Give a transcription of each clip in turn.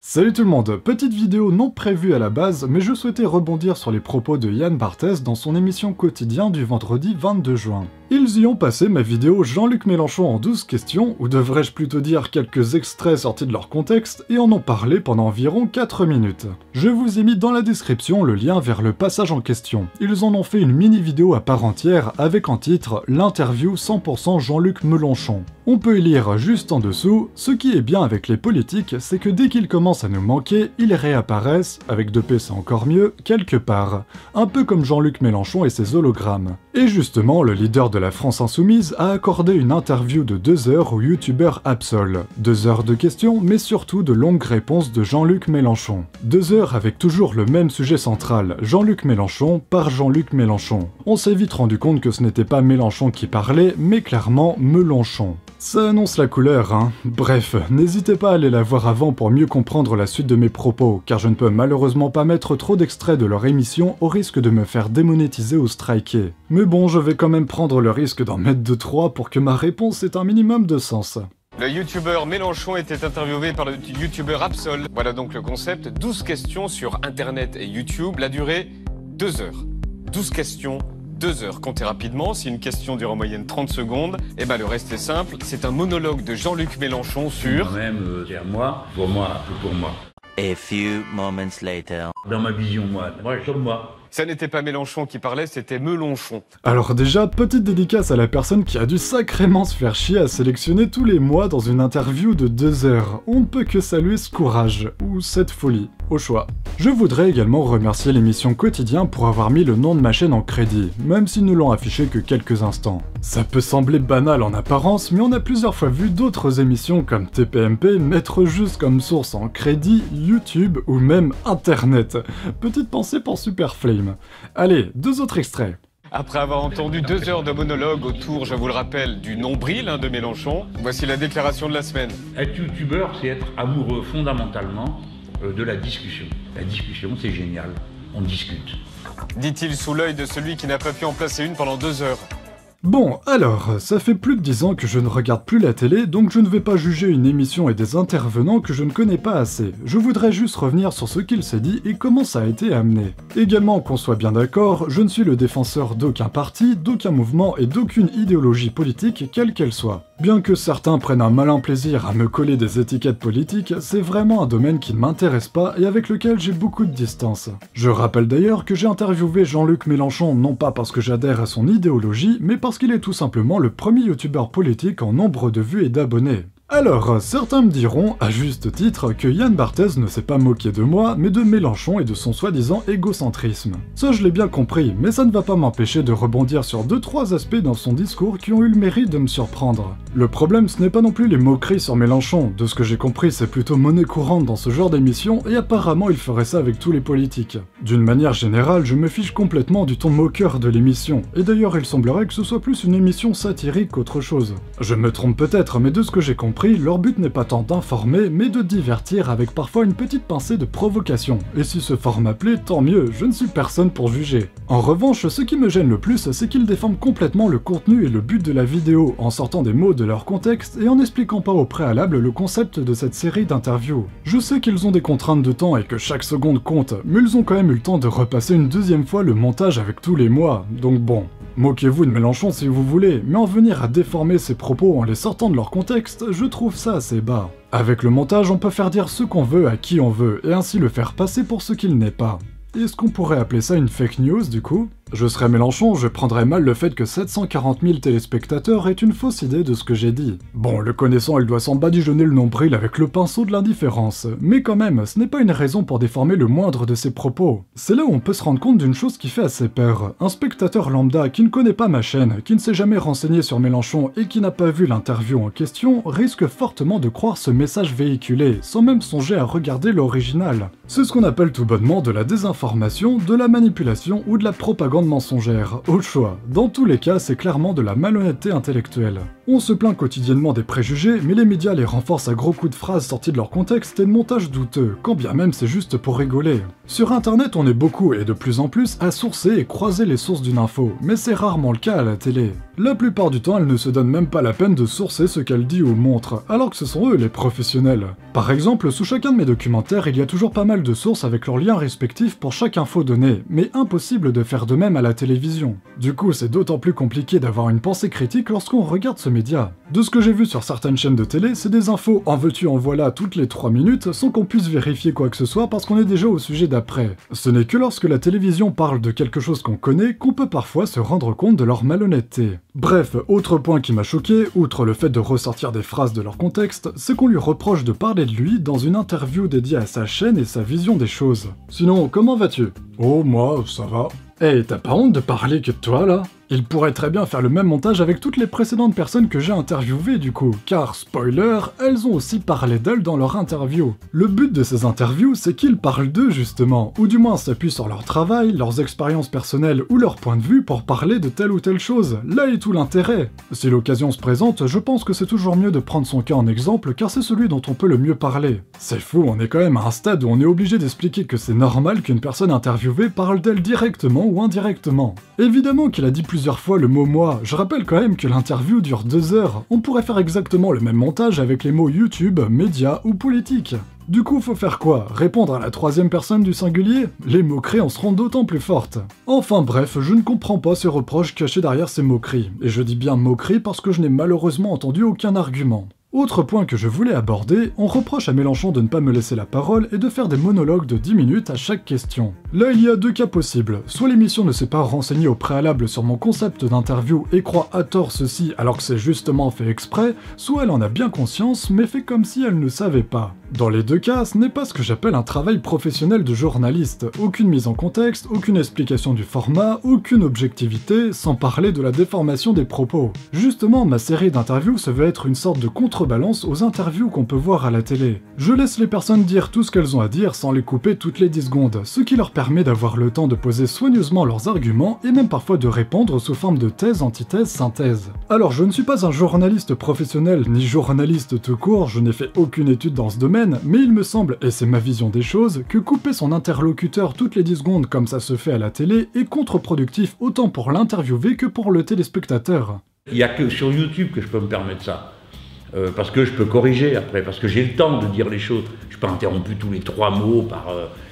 Salut tout le monde, petite vidéo non prévue à la base, mais je souhaitais rebondir sur les propos de Yann Barthès dans son émission Quotidien du vendredi 22 juin. Ils y ont passé ma vidéo Jean-Luc Mélenchon en 12 questions, ou devrais-je plutôt dire quelques extraits sortis de leur contexte, et en ont parlé pendant environ 4 minutes. Je vous ai mis dans la description le lien vers le passage en question. Ils en ont fait une mini-vidéo à part entière, avec en titre « L'interview 100% Jean-Luc Mélenchon ». On peut y lire juste en dessous, ce qui est bien avec les politiques, c'est que dès qu'ils commencent à nous manquer, ils réapparaissent, avec 2P c'est encore mieux, quelque part. Un peu comme Jean-Luc Mélenchon et ses hologrammes. Et justement, le leader de la France Insoumise a accordé une interview de 2 heures au youtubeur Absol. 2 heures de questions, mais surtout de longues réponses de Jean-Luc Mélenchon. 2 heures avec toujours le même sujet central, Jean-Luc Mélenchon par Jean-Luc Mélenchon. On s'est vite rendu compte que ce n'était pas Mélenchon qui parlait, mais clairement Melenchon. Ça annonce la couleur, hein. Bref, n'hésitez pas à aller la voir avant pour mieux comprendre la suite de mes propos, car je ne peux malheureusement pas mettre trop d'extraits de leur émission au risque de me faire démonétiser ou striker. Mais bon, je vais quand même prendre le risque d'en mettre 2-3 pour que ma réponse ait un minimum de sens. Le youtubeur Mélenchon était interviewé par le youtubeur Absol. Voilà donc le concept, 12 questions sur internet et YouTube, la durée 2 heures. 12 questions, 2 heures. Comptez rapidement, si une question dure en moyenne 30 secondes, et ben le reste est simple, c'est un monologue de Jean-Luc Mélenchon sur... Même vers moi, pour moi, tout pour moi. A few moments later. Dans ma vision, moi, comme moi. Ça n'était pas Mélenchon qui parlait, c'était Melenchon. Alors déjà, petite dédicace à la personne qui a dû sacrément se faire chier à sélectionner tous les mois dans une interview de 2 heures. On ne peut que saluer ce courage, ou cette folie, au choix. Je voudrais également remercier l'émission Quotidien pour avoir mis le nom de ma chaîne en crédit, même s'ils ne l'ont affiché que quelques instants. Ça peut sembler banal en apparence, mais on a plusieurs fois vu d'autres émissions comme TPMP mettre juste comme source en crédit YouTube ou même Internet. Petite pensée pour Superflame. Allez, 2 autres extraits. Après avoir entendu 2 heures de monologue autour, je vous le rappelle, du nombril de Mélenchon, voici la déclaration de la semaine. Être youtubeur, c'est être amoureux fondamentalement de la discussion. La discussion, c'est génial. On discute. Dit-il sous l'œil de celui qui n'a pas pu en placer une pendant 2 heures. Bon, alors, ça fait plus de 10 ans que je ne regarde plus la télé, donc je ne vais pas juger une émission et des intervenants que je ne connais pas assez. Je voudrais juste revenir sur ce qu'il s'est dit et comment ça a été amené. Également, qu'on soit bien d'accord, je ne suis le défenseur d'aucun parti, d'aucun mouvement et d'aucune idéologie politique, quelle qu'elle soit. Bien que certains prennent un malin plaisir à me coller des étiquettes politiques, c'est vraiment un domaine qui ne m'intéresse pas et avec lequel j'ai beaucoup de distance. Je rappelle d'ailleurs que j'ai interviewé Jean-Luc Mélenchon non pas parce que j'adhère à son idéologie, mais parce qu'il est tout simplement le premier youtubeur politique en nombre de vues et d'abonnés. Alors, certains me diront, à juste titre, que Yann Barthès ne s'est pas moqué de moi, mais de Mélenchon et de son soi-disant égocentrisme. Ça je l'ai bien compris, mais ça ne va pas m'empêcher de rebondir sur 2-3 aspects dans son discours qui ont eu le mérite de me surprendre. Le problème, ce n'est pas non plus les moqueries sur Mélenchon, de ce que j'ai compris c'est plutôt monnaie courante dans ce genre d'émission, et apparemment il ferait ça avec tous les politiques. D'une manière générale, je me fiche complètement du ton moqueur de l'émission, et d'ailleurs il semblerait que ce soit plus une émission satirique qu'autre chose. Je me trompe peut-être, mais de ce que j'ai compris, leur but n'est pas tant d'informer, mais de divertir avec parfois une petite pincée de provocation. Et si ce format plaît, tant mieux, je ne suis personne pour juger. En revanche, ce qui me gêne le plus, c'est qu'ils déforment complètement le contenu et le but de la vidéo, en sortant des mots de leur contexte et en n'expliquant pas au préalable le concept de cette série d'interviews. Je sais qu'ils ont des contraintes de temps et que chaque seconde compte, mais ils ont quand même eu le temps de repasser une 2e fois le montage avec tous les mois, donc bon. Moquez-vous de Mélenchon si vous voulez, mais en venir à déformer ses propos en les sortant de leur contexte, je trouve ça assez bas. Avec le montage, on peut faire dire ce qu'on veut à qui on veut, et ainsi le faire passer pour ce qu'il n'est pas. Est-ce qu'on pourrait appeler ça une fake news du coup ? Je serais Mélenchon, je prendrais mal le fait que 740 000 téléspectateurs aient une fausse idée de ce que j'ai dit. Bon, le connaissant, il doit s'en badigeonner le nombril avec le pinceau de l'indifférence, mais quand même, ce n'est pas une raison pour déformer le moindre de ses propos. C'est là où on peut se rendre compte d'une chose qui fait assez peur. Un spectateur lambda qui ne connaît pas ma chaîne, qui ne s'est jamais renseigné sur Mélenchon et qui n'a pas vu l'interview en question, risque fortement de croire ce message véhiculé, sans même songer à regarder l'original. C'est ce qu'on appelle tout bonnement de la désinformation, de la manipulation ou de la propagande mensongère, au choix. Dans tous les cas, c'est clairement de la malhonnêteté intellectuelle. On se plaint quotidiennement des préjugés, mais les médias les renforcent à gros coups de phrases sortis de leur contexte et de montages douteux, quand bien même c'est juste pour rigoler. Sur internet on est beaucoup et de plus en plus à sourcer et croiser les sources d'une info, mais c'est rarement le cas à la télé. La plupart du temps elle ne se donne même pas la peine de sourcer ce qu'elle dit ou montre, alors que ce sont eux les professionnels. Par exemple, sous chacun de mes documentaires il y a toujours pas mal de sources avec leurs liens respectifs pour chaque info donnée, mais impossible de faire de même à la télévision. Du coup c'est d'autant plus compliqué d'avoir une pensée critique lorsqu'on regarde ce média. De ce que j'ai vu sur certaines chaînes de télé, c'est des infos en veux-tu en voilà toutes les 3 minutes sans qu'on puisse vérifier quoi que ce soit parce qu'on est déjà au sujet d'après. Ce n'est que lorsque la télévision parle de quelque chose qu'on connaît qu'on peut parfois se rendre compte de leur malhonnêteté. Bref, autre point qui m'a choqué, outre le fait de ressortir des phrases de leur contexte, c'est qu'on lui reproche de parler de lui dans une interview dédiée à sa chaîne et sa vision des choses. Sinon, comment vas-tu? Oh, moi, ça va. Hey, t'as pas honte de parler que de toi, là? Il pourrait très bien faire le même montage avec toutes les précédentes personnes que j'ai interviewées du coup, car spoiler, elles ont aussi parlé d'elles dans leur interview. Le but de ces interviews, c'est qu'ils parlent d'eux justement, ou du moins s'appuient sur leur travail, leurs expériences personnelles ou leur point de vue pour parler de telle ou telle chose. Là est tout l'intérêt. Si l'occasion se présente, je pense que c'est toujours mieux de prendre son cas en exemple, car c'est celui dont on peut le mieux parler. C'est fou, on est quand même à un stade où on est obligé d'expliquer que c'est normal qu'une personne interviewée parle d'elle directement ou indirectement. Évidemment qu'il a dit plusieurs fois le mot moi, je rappelle quand même que l'interview dure 2 heures, on pourrait faire exactement le même montage avec les mots YouTube, médias ou politique. Du coup, faut faire quoi? Répondre à la 3e personne du singulier? Les moqueries en seront d'autant plus fortes. Enfin bref, je ne comprends pas ces reproches cachés derrière ces moqueries, et je dis bien moqueries parce que je n'ai malheureusement entendu aucun argument. Autre point que je voulais aborder, on reproche à Mélenchon de ne pas me laisser la parole et de faire des monologues de 10 minutes à chaque question. Là il y a 2 cas possibles, soit l'émission ne s'est pas renseignée au préalable sur mon concept d'interview et croit à tort ceci alors que c'est justement fait exprès, soit elle en a bien conscience mais fait comme si elle ne savait pas. Dans les 2 cas, ce n'est pas ce que j'appelle un travail professionnel de journaliste, aucune mise en contexte, aucune explication du format, aucune objectivité, sans parler de la déformation des propos. Justement, ma série d'interviews se veut être une sorte de contrebalance aux interviews qu'on peut voir à la télé. Je laisse les personnes dire tout ce qu'elles ont à dire sans les couper toutes les 10 secondes, ce qui leur permet d'avoir le temps de poser soigneusement leurs arguments et même parfois de répondre sous forme de thèse, antithèse, synthèse. Alors je ne suis pas un journaliste professionnel ni journaliste tout court, je n'ai fait aucune étude dans ce domaine, mais il me semble, et c'est ma vision des choses, que couper son interlocuteur toutes les 10 secondes comme ça se fait à la télé est contre-productif autant pour l'interviewé que pour le téléspectateur. Il n'y a que sur YouTube que je peux me permettre ça. Parce que je peux corriger après, parce que j'ai le temps de dire les choses. Je ne suis pas interrompu tous les 3 mots par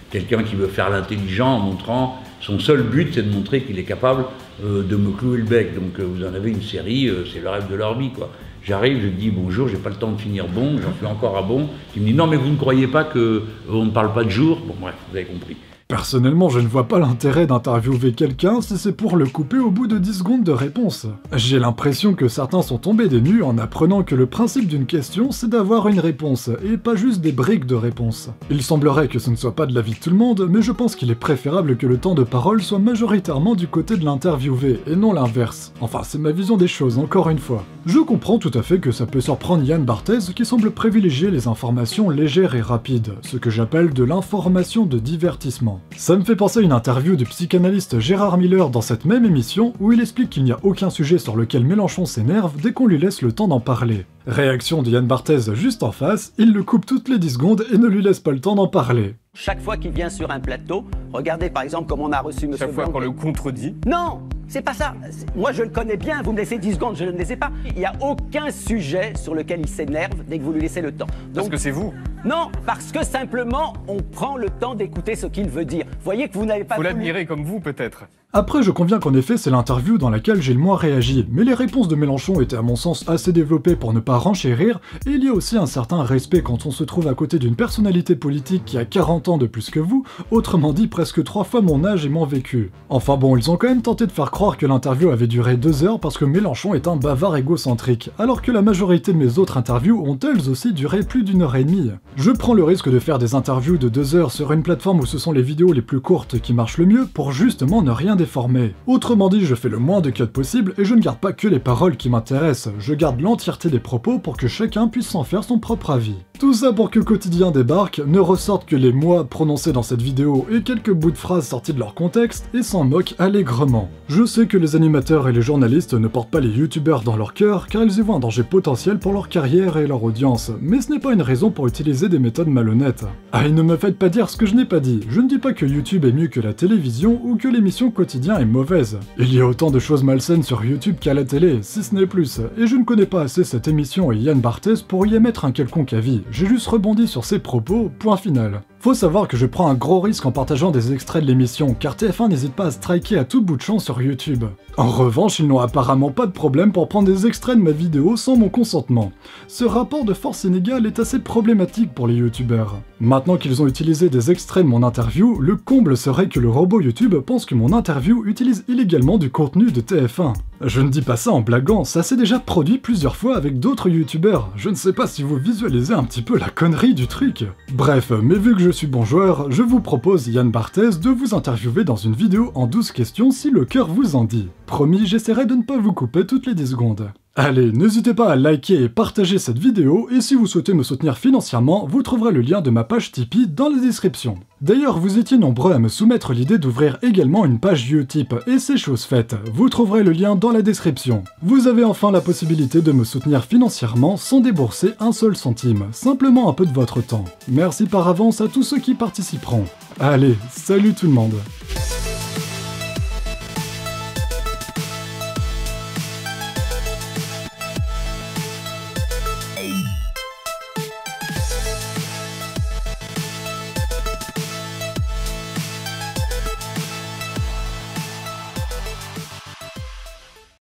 quelqu'un qui veut faire l'intelligent en montrant, son seul but c'est de montrer qu'il est capable de me clouer le bec. Donc vous en avez une série, c'est le rêve de leur vie quoi. J'arrive, je dis bonjour, j'ai pas le temps de finir bon, j'en fais encore à bon. Il me dit non mais vous ne croyez pas qu'on ne parle pas de jour? Bon bref, vous avez compris. Personnellement, je ne vois pas l'intérêt d'interviewer quelqu'un si c'est pour le couper au bout de 10 secondes de réponse. J'ai l'impression que certains sont tombés des nues en apprenant que le principe d'une question, c'est d'avoir une réponse, et pas juste des briques de réponse. Il semblerait que ce ne soit pas de l'avis de tout le monde, mais je pense qu'il est préférable que le temps de parole soit majoritairement du côté de l'interviewé, et non l'inverse. Enfin, c'est ma vision des choses, encore une fois. Je comprends tout à fait que ça peut surprendre Yann Barthès qui semble privilégier les informations légères et rapides, ce que j'appelle de l'information de divertissement. Ça me fait penser à une interview du psychanalyste Gérard Miller dans cette même émission où il explique qu'il n'y a aucun sujet sur lequel Mélenchon s'énerve dès qu'on lui laisse le temps d'en parler. Réaction de Yann Barthès juste en face, il le coupe toutes les 10 secondes et ne lui laisse pas le temps d'en parler. Chaque fois qu'il vient sur un plateau, regardez par exemple comme on a reçu M. Chaque fois qu'on le contredit. Non, c'est pas ça. Moi je le connais bien, vous me laissez 10 secondes, je ne les ai pas. Il n'y a aucun sujet sur lequel il s'énerve dès que vous lui laissez le temps. Donc, parce que c'est vous. Non, parce que simplement on prend le temps d'écouter ce qu'il veut dire. Voyez que vous n'avez pas... Vous l'admirez comme vous peut-être. Après, je conviens qu'en effet, c'est l'interview dans laquelle j'ai le moins réagi, mais les réponses de Mélenchon étaient à mon sens assez développées pour ne pas renchérir, et il y a aussi un certain respect quand on se trouve à côté d'une personnalité politique qui a 40 ans de plus que vous, autrement dit presque 3 fois mon âge et mon vécu. Enfin bon, ils ont quand même tenté de faire croire que l'interview avait duré 2 heures parce que Mélenchon est un bavard égocentrique, alors que la majorité de mes autres interviews ont elles aussi duré plus d'1 heure et demie. Je prends le risque de faire des interviews de 2 heures sur une plateforme où ce sont les vidéos les plus courtes qui marchent le mieux pour justement ne rien déformer. Autrement dit, je fais le moins de cuts possible et je ne garde pas que les paroles qui m'intéressent, je garde l'entièreté des propos pour que chacun puisse s'en faire son propre avis. Tout ça pour que Quotidien débarque, ne ressorte que les mots prononcés dans cette vidéo et quelques bouts de phrases sortis de leur contexte et s'en moque allègrement. Je sais que les animateurs et les journalistes ne portent pas les youtubeurs dans leur cœur car ils y voient un danger potentiel pour leur carrière et leur audience, mais ce n'est pas une raison pour utiliser des méthodes malhonnêtes. Ah, et ne me faites pas dire ce que je n'ai pas dit, je ne dis pas que YouTube est mieux que la télévision ou que l'émission Quotidien est mauvaise. Il y a autant de choses malsaines sur YouTube qu'à la télé, si ce n'est plus, et je ne connais pas assez cette émission et Yann Barthès pour y émettre un quelconque avis. J'ai juste rebondi sur ses propos, point final. Faut savoir que je prends un gros risque en partageant des extraits de l'émission, car TF1 n'hésite pas à striker à tout bout de champ sur YouTube. En revanche, ils n'ont apparemment pas de problème pour prendre des extraits de ma vidéo sans mon consentement. Ce rapport de force inégale est assez problématique pour les youtubeurs. Maintenant qu'ils ont utilisé des extraits de mon interview, le comble serait que le robot YouTube pense que mon interview utilise illégalement du contenu de TF1. Je ne dis pas ça en blaguant, ça s'est déjà produit plusieurs fois avec d'autres youtubeurs. Je ne sais pas si vous visualisez un petit peu la connerie du truc. Bref, mais vu que je suis bon joueur, je vous propose, Yann Barthès, de vous interviewer dans une vidéo en 12 questions si le cœur vous en dit. Promis, j'essaierai de ne pas vous couper toutes les 10 secondes. Allez, n'hésitez pas à liker et partager cette vidéo, et si vous souhaitez me soutenir financièrement, vous trouverez le lien de ma page Tipeee dans la description. D'ailleurs, vous étiez nombreux à me soumettre l'idée d'ouvrir également une page Utip, et c'est chose faite, vous trouverez le lien dans la description. Vous avez enfin la possibilité de me soutenir financièrement sans débourser un seul centime, simplement un peu de votre temps. Merci par avance à tous ceux qui participeront. Allez, salut tout le monde.